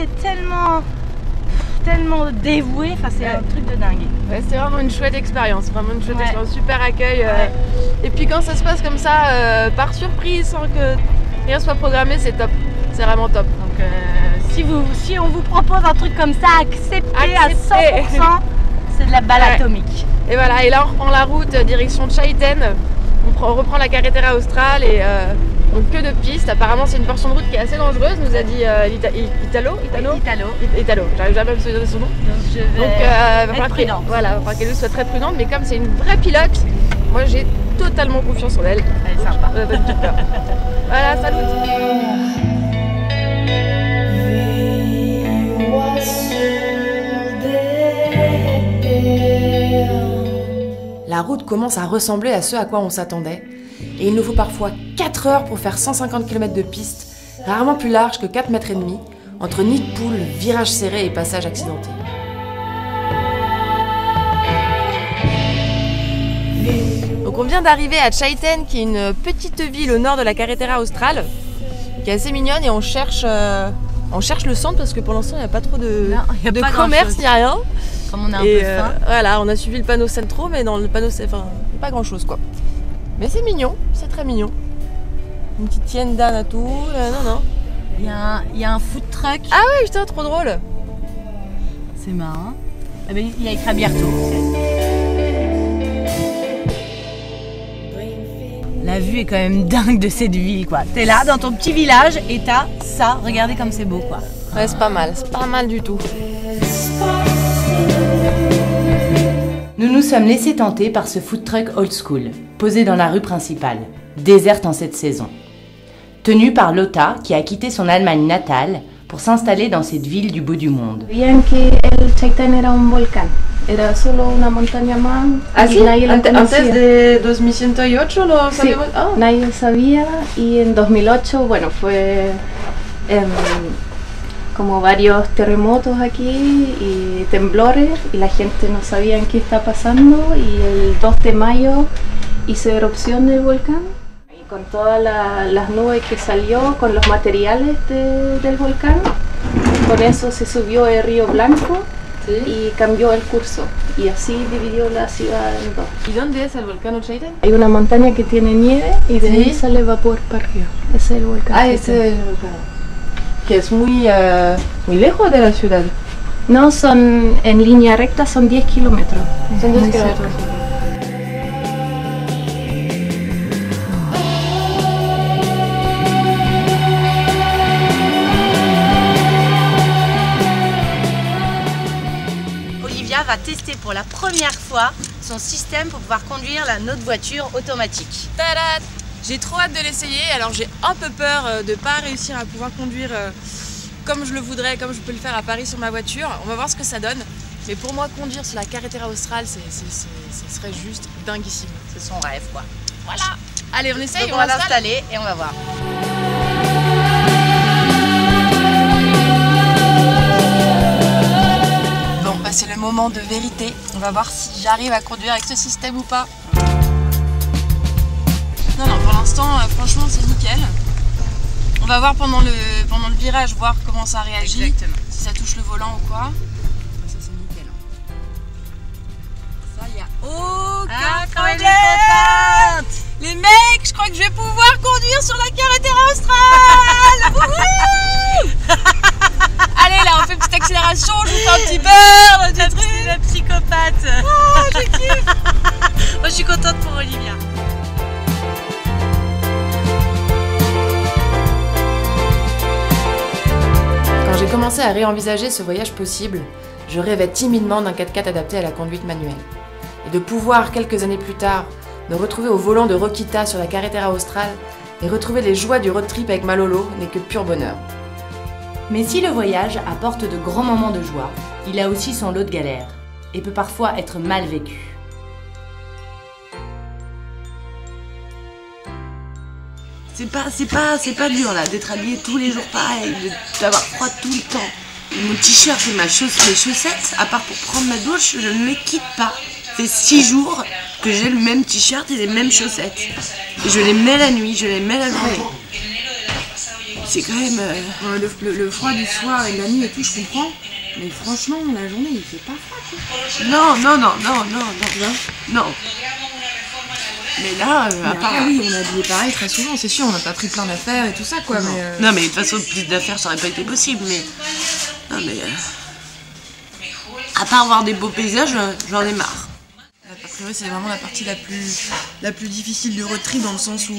est tellement dévoué, enfin c'est un truc de dingue. Ouais, c'était vraiment une chouette expérience, super accueil. Et puis quand ça se passe comme ça, par surprise, sans que rien soit programmé, c'est top, c'est vraiment top. Donc si on vous propose un truc comme ça, acceptez à 100%, c'est de la balle atomique. Et voilà, et là on reprend la route direction Chaiten, on reprend la Carretera Austral et donc que de pistes. Apparemment c'est une portion de route qui est assez dangereuse, nous a dit Italo, j'arrive jamais à me souvenir de son nom. Donc va falloir prudente. Voilà, il va falloir qu'elle soit très prudente, mais comme c'est une vraie pilote, moi j'ai totalement confiance en elle. Elle est sympa. Pas du tout peur. Voilà, salut. La route commence à ressembler à ce à quoi on s'attendait, et il nous faut parfois 4 heures pour faire 150 km de piste, rarement plus large que 4,5 mètres, entre nids de poules, virages serrés et passages accidentés. Donc on vient d'arriver à Chaiten, qui est une petite ville au nord de la Carretera Austral, qui est assez mignonne, et on cherche le centre parce que pour l'instant il n'y a pas trop de commerce, il n'y a rien. Comme on a un peu faim. Voilà, on a suivi le panneau Centro, mais dans le panneau c'est pas grand chose quoi. Mais c'est mignon, c'est très mignon. Une petite tienda à tout, non. Il y a un food truck. Ah ouais, putain, trop drôle. C'est marrant. Ah ben, il y a écrit bientôt. La vue est quand même dingue de cette ville quoi. T'es là dans ton petit village et t'as ça, regardez comme c'est beau quoi. Ouais, c'est pas mal du tout. Nous nous sommes laissés tenter par ce food truck old school, posé dans la rue principale, déserte en cette saison. Tenu par Lotta, qui a quitté son Allemagne natale pour s'installer dans cette ville du bout du monde. Sabían que el Chaitén era un volcán, era solo una montaña más. Ah sí, antes de 2008 lo sabíamos. Sí, nadie sabía y en 2008, bueno, fue como varios terremotos aquí y temblores y la gente no sabía en qué está pasando y el 2 de mayo hizo erupción del volcán y con todas las nubes que salió con los materiales del volcán, con eso se subió el río Blanco y cambió el curso y así dividió la ciudad en dos. ¿Y dónde es el volcán Chaiten? Hay una montaña que tiene nieve y de ahí sale vapor para arriba, ese es el volcán. Ah, ese es el volcán. Que es muy lejos de la ciudad. No, son en línea recta son 10 kilómetros. Son 10 kilómetros. Olivia va tester pour la première fois son système pour pouvoir conduire notre voiture automatique. Tadam! J'ai trop hâte de l'essayer, alors j'ai un peu peur de ne pas réussir à pouvoir conduire comme je le voudrais, comme je peux le faire à Paris sur ma voiture. On va voir ce que ça donne. Mais pour moi, conduire sur la Carretera Austral, ce serait juste dinguissime. C'est son rêve quoi. Voilà. Allez, on essaye. Donc on va l'installer et on va voir. Bon, bah c'est le moment de vérité. On va voir si j'arrive à conduire avec ce système ou pas. Non, pour l'instant, franchement, c'est nickel. On va voir pendant le virage, voir comment ça réagit. Exactement. Si ça touche le volant ou quoi. Ça, c'est nickel. Ça, il n'y a aucun problème. Les mecs, je crois que je vais pouvoir conduire sur la Carretera Austral. Allez, là, on fait une petite accélération, je vous fais un petit beurre, un petit truc. La psychopathe. Oh, je kiffe. Moi, je suis contente pour Olivia. Quand j'ai commencé à réenvisager ce voyage possible, je rêvais timidement d'un 4x4 adapté à la conduite manuelle. Et de pouvoir, quelques années plus tard, me retrouver au volant de Rokita sur la Carretera Austral et retrouver les joies du road trip avec ma Lolo n'est que pur bonheur. Mais si le voyage apporte de grands moments de joie, il a aussi son lot de galères et peut parfois être mal vécu. C'est pas dur là, d'être habillé tous les jours pareil, d'avoir froid tout le temps. Mon t-shirt et mes chaussettes, à part pour prendre ma douche, je ne les quitte pas. Ça fait 6 jours que j'ai le même t-shirt et les mêmes chaussettes. Et je les mets la nuit, je les mets la journée. c'est quand même... Le froid du soir et de la nuit et tout, je comprends. Mais franchement, la journée, il fait pas froid, quoi. Non. Non. Mais là, à part... oui, on est habillé pareil très souvent, c'est sûr, on n'a pas pris plein d'affaires et tout ça, quoi. Non, mais de toute façon, plus d'affaires, ça aurait pas été possible, mais... Non, mais... À part voir des beaux paysages, j'en ai marre. A priori, c'est vraiment la partie la plus difficile du road trip, dans le sens où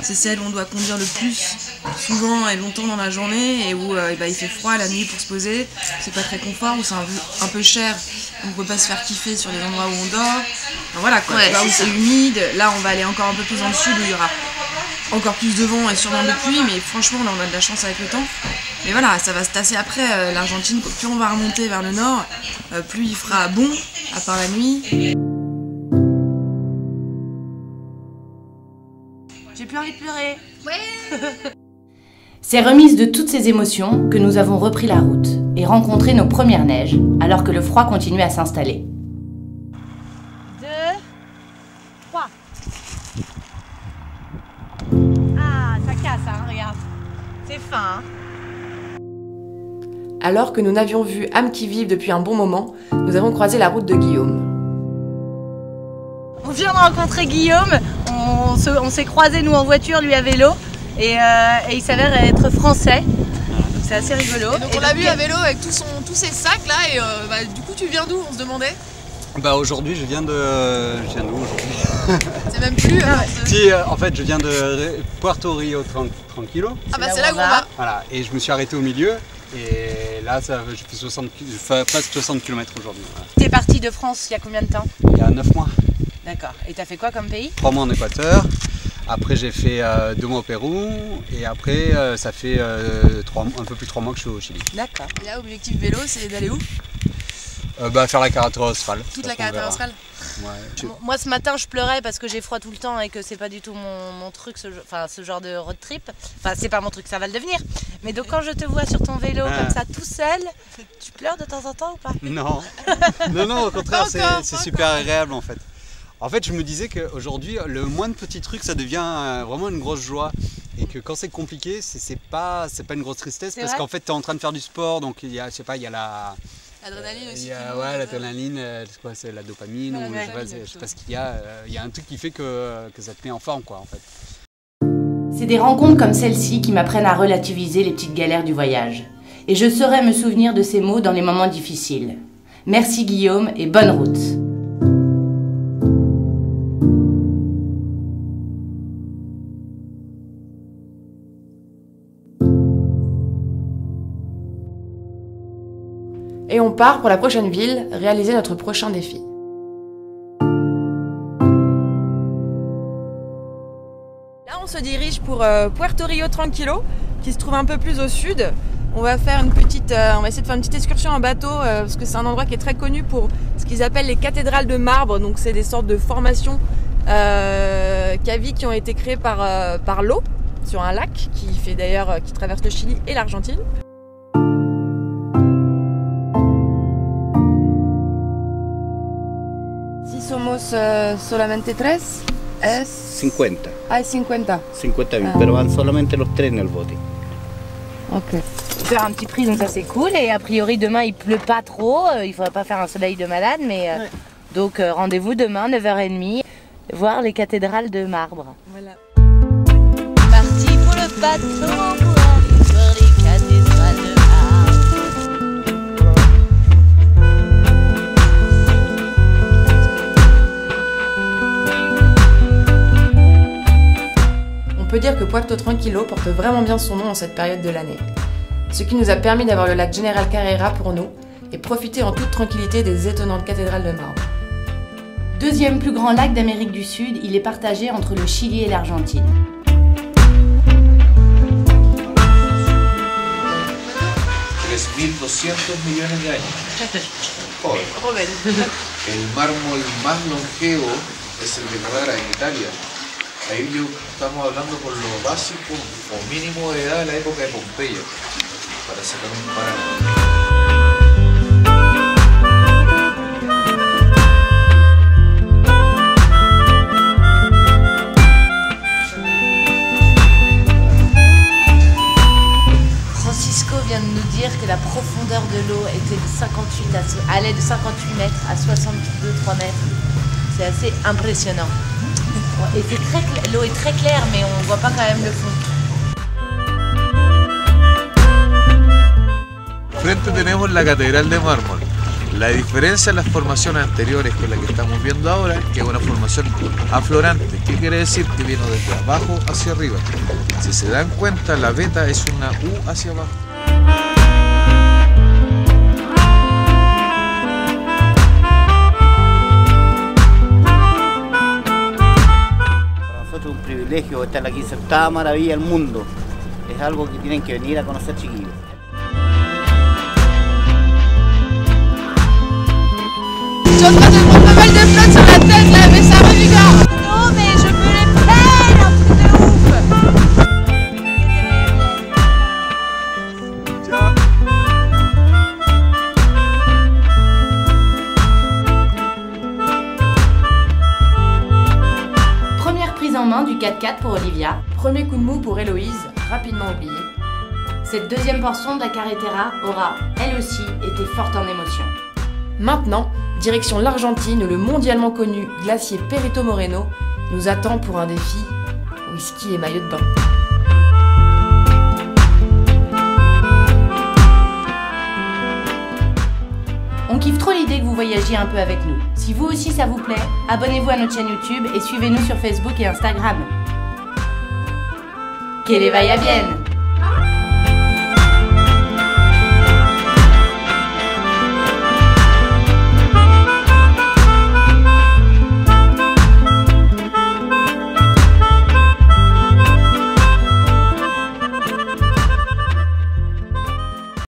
c'est celle où on doit conduire le plus souvent et longtemps dans la journée, et où il fait froid la nuit pour se poser, c'est pas très confort, où c'est un peu cher, on peut pas se faire kiffer sur les endroits où on dort. Enfin, voilà quoi, ouais, là où c'est humide, là on va aller encore un peu plus dans le sud où il y aura encore plus de vent et sûrement de pluie, mais franchement là on a de la chance avec le temps. Mais voilà, ça va se tasser après l'Argentine, plus on va remonter vers le nord, plus il fera bon, à part la nuit. J'ai plus envie de pleurer. Ouais. C'est remise de toutes ces émotions que nous avons repris la route et rencontré nos premières neiges, alors que le froid continuait à s'installer. 2, 3. Ah, ça casse, hein, regarde. C'est fin, hein. Alors que nous n'avions vu âme qui vive depuis un bon moment, nous avons croisé la route de Guillaume. On vient de rencontrer Guillaume, on s'est croisés nous en voiture, lui à vélo, et il s'avère être français, donc c'est assez rigolo. Et donc on l'a vu à vélo avec tous ses sacs là, et du coup tu viens d'où, on se demandait? Bah aujourd'hui je viens d'où aujourd'hui? C'est même plus... Si, en fait je viens de Puerto Rio Tranquilo. Ah bah c'est là où on va. Voilà, et je me suis arrêté au milieu, et là je fais presque 60 km aujourd'hui. Voilà. T'es parti de France il y a combien de temps? Il y a 9 mois. D'accord, et t'as fait quoi comme pays? 3 mois en Équateur, après j'ai fait 2 mois au Pérou, et après ça fait un peu plus de 3 mois que je suis au Chili. D'accord. Et là, objectif vélo, c'est d'aller où? Faire la carretera austral. Toute la carretera australe? Ouais. Moi ce matin je pleurais parce que j'ai froid tout le temps et que c'est pas du tout mon truc, ce genre de road trip. Enfin c'est pas mon truc, ça va le devenir. Mais donc quand je te vois sur ton vélo comme ça tout seul, tu pleures de temps en temps ou pas? Non, non, au contraire c'est super agréable en fait. En fait je me disais qu'aujourd'hui le moindre petit truc ça devient vraiment une grosse joie. Et que quand c'est compliqué, c'est pas une grosse tristesse parce qu'en fait tu es en train de faire du sport, donc il y a, je sais pas, il y a l'adrénaline aussi. Ouais, l'adrénaline, c'est la dopamine, ou je sais pas ce qu'il y a. Il y a un truc qui fait que ça te met en forme, quoi, en fait. C'est des rencontres comme celle-ci qui m'apprennent à relativiser les petites galères du voyage. Et je saurai me souvenir de ces mots dans les moments difficiles. Merci Guillaume et bonne route. Et on part pour la prochaine ville, réaliser notre prochain défi. Là on se dirige pour Puerto Rio Tranquilo, qui se trouve un peu plus au sud. On va faire on va essayer de faire une petite excursion en bateau, parce que c'est un endroit qui est très connu pour ce qu'ils appellent les cathédrales de marbre. Donc c'est des sortes de formations caviques qui ont été créées par l'eau, sur un lac qui traverse le Chili et l'Argentine. Somos solamente 3? Es 50. Ah, 50. 50 pero van solamente los 3 en el bote. Ok. On va faire un petit prix, donc ça c'est cool. Et a priori demain il pleut pas trop, il faudrait pas faire un soleil de malade, mais donc rendez-vous demain 9h30, voir les cathédrales de marbre. Voilà. Parti pour le bateau pour aller voir les cathédrales de marbre. On peut dire que Puerto Tranquilo porte vraiment bien son nom en cette période de l'année. Ce qui nous a permis d'avoir le lac General Carrera pour nous et profiter en toute tranquillité des étonnantes cathédrales de marbre. Deuxième plus grand lac d'Amérique du Sud, il est partagé entre le Chili et l'Argentine. millones de años. Joven. El mármol más longevo es el de Carrara en Italia. Ahí estamos hablando por lo básico o mínimo de edad de la época de Pompeya, para sacar un parámetro. 2-3 mètres. C'est assez impressionnant. Et l'eau est très claire, mais on voit pas quand même le fond. Frente tenemos la Catedral de Mármol. La diferencia en las formaciones anteriores con la que estamos viendo ahora es que es una formación aflorante. ¿Qué quiere decir? Que viene desde abajo hacia arriba. Si se dan cuenta, la veta es una U hacia abajo. Para nosotros es un privilegio estar aquí, es octava maravilla del mundo. Es algo que tienen que venir a conocer, chiquillos. Je suis en train de prendre pas mal de flotte sur la tête là, mais ça va du gars. Non mais je me les pèle, un truc de ouf. Première prise en main du 4x4 pour Olivia. Premier coup de mou pour Héloïse, rapidement oublié. Cette deuxième portion de la carretera aura, elle aussi, été forte en émotion. Maintenant, direction l'Argentine où le mondialement connu glacier Perito Moreno nous attend pour un défi whisky et maillot de bain. On kiffe trop l'idée que vous voyagiez un peu avec nous. Si vous aussi ça vous plaît, abonnez-vous à notre chaîne YouTube et suivez-nous sur Facebook et Instagram. Que les vaya bien!